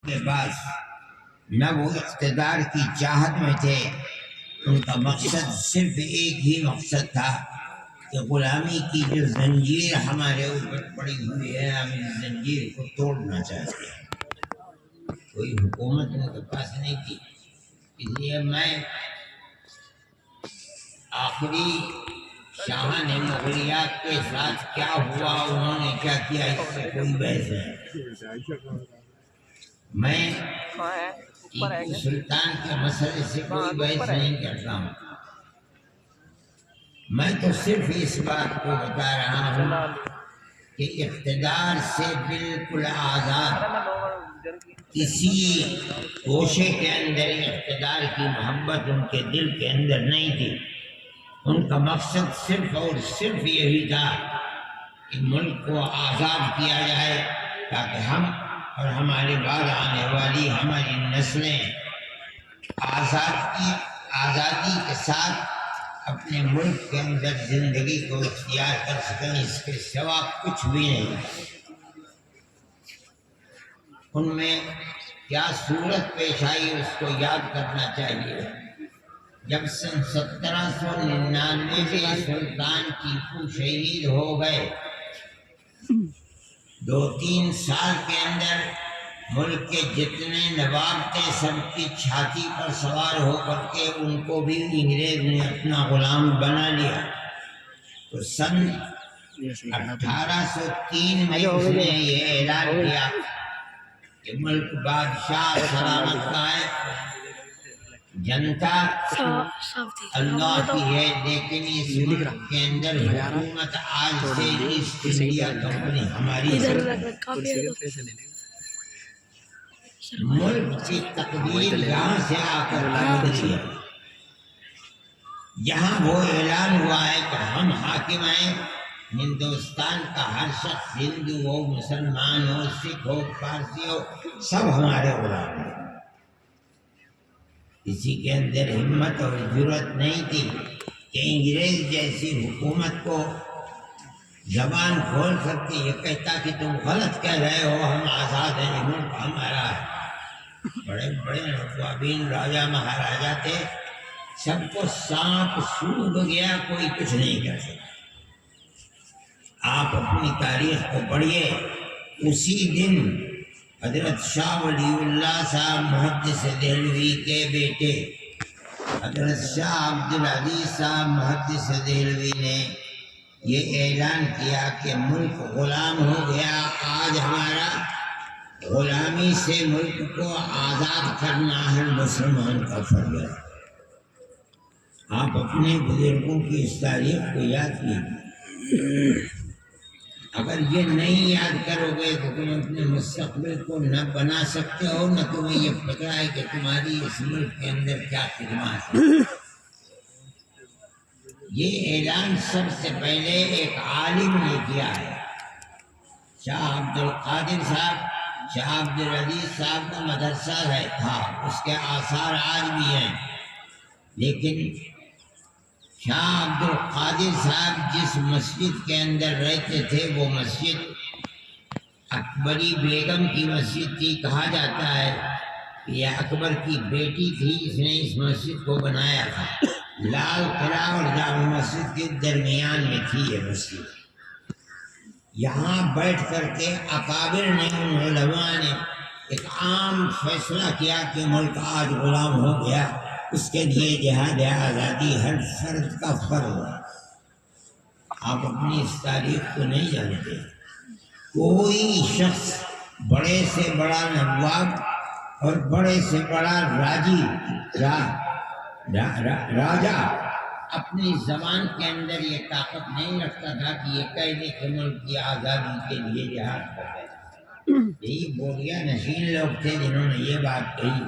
کے پاس نہ وہ اقتدار کی چاہت میں تھے، ان کا مقصد صرف ایک ہی مقصد تھا کہ غلامی کی جو زنجیر ہمارے اوپر پڑی ہوئی ہے ہم اس زنجیر کو توڑنا چاہتے ہیں۔ کوئی حکومت ان کے پاس نہیں تھی، اس لیے میں آخری شاہ نے مغلیات کے ساتھ کیا ہوا، انہوں نے کیا کیا، اس سے کوئی بحث نہیں۔ میں ٹیپو سلطان کے مسئلے سے کوئی بحث نہیں کرتا ہوں، میں تو صرف اس بات کو بتا رہا ہوں کہ اقتدار سے بالکل آزاد کسی گوشے کے اندر اقتدار کی محبت ان کے دل کے اندر نہیں تھی۔ ان کا مقصد صرف اور صرف یہی تھا کہ ملک کو آزاد کیا جائے تاکہ ہم اور ہمارے بعد آنے والی ہماری نسلیں آزادی کے ساتھ اپنے ملک کے اندر زندگی کو اختیار کر سکیں، اس کے سوا کچھ بھی نہیں۔ ان میں کیا صورت پیش آئی اس کو یاد کرنا چاہیے۔ جب سن 1799 میں سلطان ٹیپو شہید ہو گئے، 2-3 سال کے اندر ملک کے جتنے نواب تھے سب کی چھاتی پر سوار ہو کر کے ان کو بھی انگریز نے اپنا غلام بنا لیا۔ تو سن 1803 میں اس نے یہ اعلان کیا کہ ملک بادشاہ سلامت کا ہے، جنتا اللہ کی ہے، لیکن اس ملک کے اندر حکومت آج سے ایسٹ انڈیا کمپنی ہماری ہے۔ ملک کی تقدیر یہاں سے آ کر بدلی ہے۔ یہاں وہ اعلان ہوا ہے کہ ہم حاکم ہیں، ہندوستان کا ہر شخص ہندو ہو، مسلمان ہو، سکھ ہو، پارسی ہو، سب ہمارے غلام ہیں۔ کسی کے اندر ہمت اور جرأت نہیں تھی کہ انگریز جیسی حکومت کو زبان کھول کر کے یہ کہتا کہ تم غلط کہہ رہے ہو، ہم آزاد ہیں، یہ ملک ہمارا ہے۔ بڑے بڑے نوابین راجا مہاراجا تھے، سب کو سانپ سونگھ گیا، کوئی کچھ نہیں کر سکتا۔ آپ اپنی تاریخ کو پڑھیے، اسی دن حضرت شاہ ولی اللہ صاحب محدث دہلوی کے بیٹے حضرت شاہ عبدالعزیز صاحب محدث دہلوی نے یہ اعلان کیا کہ ملک غلام ہو گیا، آج ہمارا غلامی سے ملک کو آزاد کرنا ہر مسلمان کا فرض ہے۔ آپ اپنے بزرگوں کی اس تاریخ کو یاد کیجیے۔ اگر یہ نہیں یاد کرو گے تو تم اپنے مستقبل کو نہ بنا سکتے ہو، نہ تمہیں یہ پتہ ہے کہ تمہاری اس ملک کے اندر کیا خدمات ہے۔ یہ اعلان سب سے پہلے ایک عالم نے کیا ہے، شاہ عبدالقادر صاحب۔ شاہ عبدالعزیز صاحب کا مدرسہ تھا، اس کے آثار آج بھی ہیں، لیکن شاہ عبدالقادر صاحب جس مسجد کے اندر رہتے تھے وہ مسجد اکبری بیگم کی مسجد تھی۔ کہا جاتا ہے کہ یہ اکبر کی بیٹی تھی جس نے اس مسجد کو بنایا تھا۔ لال قلعہ اور جامع مسجد کے درمیان میں تھی یہ مسجد۔ یہاں بیٹھ کر کے اکابر نے، ان علماء نے ایک عام فیصلہ کیا کہ ملک آج غلام ہو گیا، اس کے لیے جہاد آزادی ہر فرد کا فرض ہے۔ آپ اپنی اس تاریخ کو نہیں جانتے۔ کوئی شخص بڑے سے بڑا نواب اور بڑے سے بڑا راجا اپنی زبان کے اندر یہ طاقت نہیں رکھتا تھا کہ یہ کہہ دے کہ ملک کی آزادی کے لیے جہاد کر رہے۔ یہی بوریا نشین لوگ تھے جنہوں نے یہ بات کہی،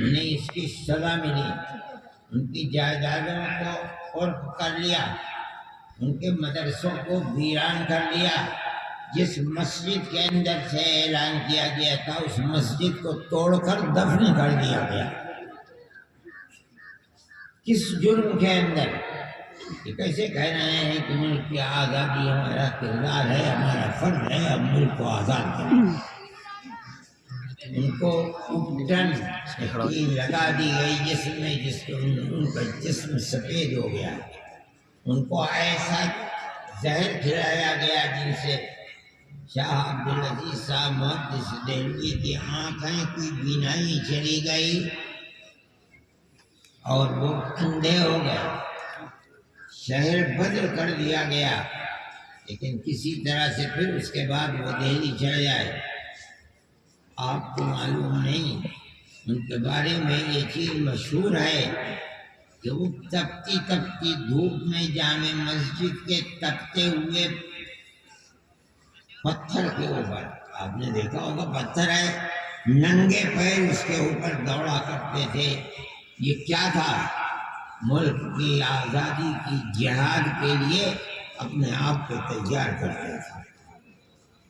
انہیں اس کی سزا ملی، ان کی جائیدادوں کو قرق کر لیا، ان کے مدرسوں کو ویران کر لیا۔ جس مسجد کے اندر سے اعلان کیا گیا تھا اس مسجد کو توڑ کر دفن کر دیا گیا۔ کس جرم کے اندر؟ یہ کیسے کہہ رہے ہیں کہ ملک کی آزادی ہمارا کردار ہے، ہمارا فرض ہے، ہم ملک کو آزاد کریں۔ ان کو اپٹن کی لگا دی گئی جسم میں، جس کو ان کا جسم سفید ہو گیا، ان کو ایسا زہر کھلایا گیا جن سے شاہ عبدالعزیز صاحب محدث دہلوی کی آنکھیں کی بینائی چلی گئی اور وہ اندھے ہو گئے، شہر بدر کر دیا گیا، لیکن کسی طرح سے پھر اس کے بعد وہ دہلی چڑھ جائے۔ آپ کو معلوم نہیں، ان کے بارے میں یہ چیز مشہور ہے کہ وہ تپتی تپتی دھوپ میں جامع مسجد کے تپتے ہوئے پتھر کے اوپر، آپ نے دیکھا ہوگا پتھر ہے، ننگے پیر اس کے اوپر دوڑا کرتے تھے۔ یہ کیا تھا؟ ملک کی آزادی کی جہاد کے لیے اپنے آپ کو تیار کرتے تھے۔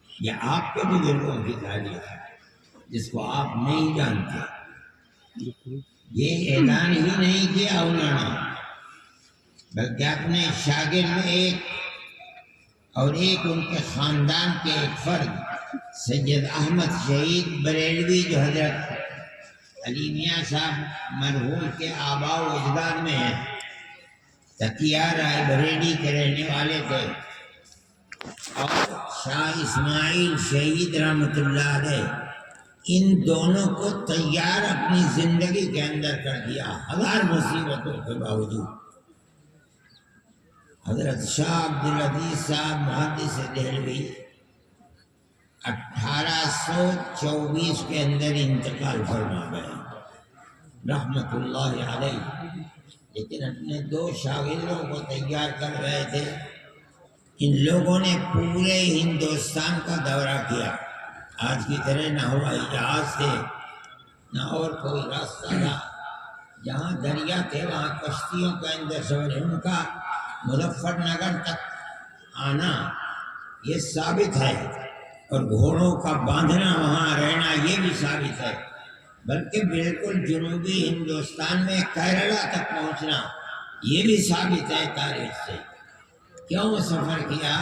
یہ آپ کے بزرگوں کی تاریخ ہے جس کو آپ نہیں جانتے۔ یہ اعلان ہی نہیں کیا انہوں نے، بلکہ اپنے شاگرد اور ایک ان کے خاندان کے ایک فرد سید احمد شہید بریلوی، جو حضرت علی میاں صاحب مرحوم کے آباء و اجداد میں ہیں، تکیہ رائے بریلی کے رہنے والے تھے، اور شاہ اسماعیل شہید رحمۃ اللہ علیہ، ان دونوں کو تیار اپنی زندگی کے اندر کر دیا ہزار مصیبتوں کے باوجود۔ حضرت شاہ عبدالعزیز صاحب محدث دہلوی 1824 کے اندر انتقال فرما گئے رحمت اللہ علیہ، لیکن اپنے دو شاگردوں کو تیار کر رہے تھے۔ ان لوگوں نے پورے ہندوستان کا دورہ کیا، آج کی طرح نہ ہوائی جہاز تھے نہ اور کوئی راستہ تھا، جہاں دریا تھے وہاں کشتیوں کے اندر سفر، ان کا مظفر نگر تک آنا یہ ثابت ہے، اور گھوڑوں کا باندھنا وہاں رہنا یہ بھی ثابت ہے، بلکہ بالکل جنوبی ہندوستان میں کیرلا تک پہنچنا یہ بھی ثابت ہے تاریخ سے۔ کیوں سفر کیا؟